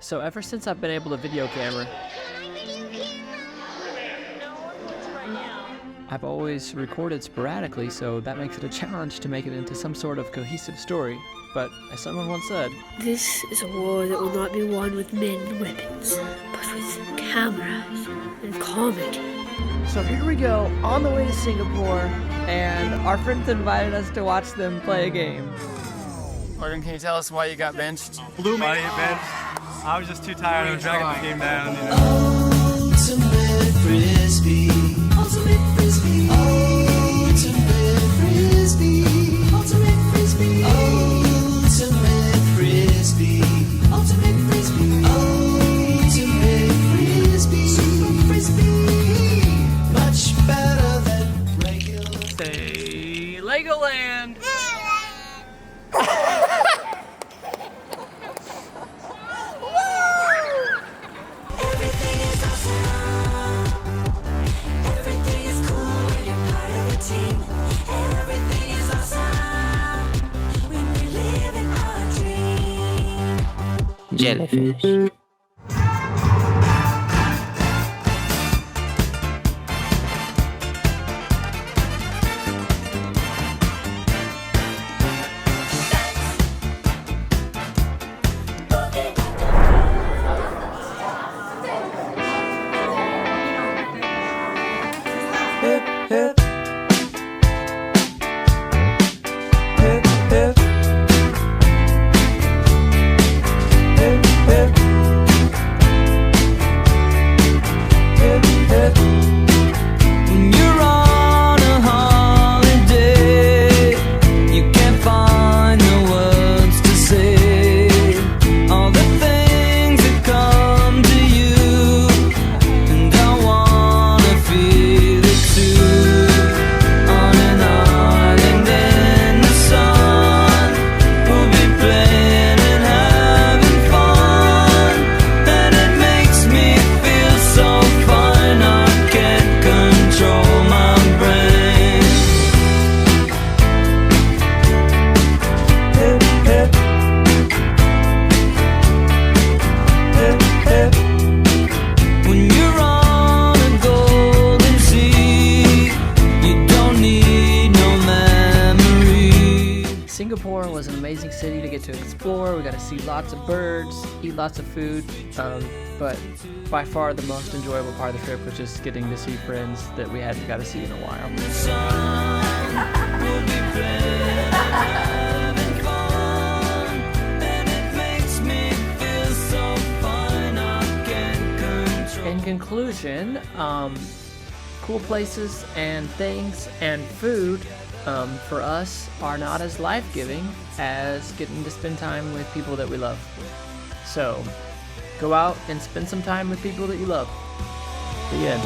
So ever since I've been able to video camera, I've always recorded sporadically, so that makes it a challenge to make it into some sort of cohesive story. But as someone once said, this is a war that will not be won with men and weapons, but with cameras and comedy. so here we go, on the way to Singapore, and our friends invited us to watch them play a game. Logan, can you tell us why you got benched? Blew me. Why you benched? I was just too tired of dragging the game down. You know? Ultimate Frisbee. Ultimate Frisbee. Ultimate Frisbee. Ultimate Frisbee. Ultimate Frisbee. Ultimate Frisbee. Ultimate Frisbee. Super Frisbee. Much better than regular. Say Legoland! Everything is awesome. Everything is cool when you're part of a team. Everything is awesome when we live in our dream. Jellyfish. Hip, hip. Hip, hip. Hip, hip. Hip, hip. When you're on a holiday, you can't find the words to say all the things that come to you, and I wanna feel it too. On an island in the sun, we'll be playing and having fun, and it makes me feel so fine. I can't control my brain. Hip, hip. Hip, hip. When you're on a golden sea, you don't need no memory. Singapore was an amazing city to get to explore. We got to see lots of birds, eat lots of food, but by far the most enjoyable part of the trip was just getting to see friends that we hadn't got to see in a while. Sun will be playing, having fun, and it makes me feel so fine. I can't control. In conclusion, cool places and things and food for us are not as life-giving as getting to spend time with people that we love. So, go out and spend some time with people that you love. The end.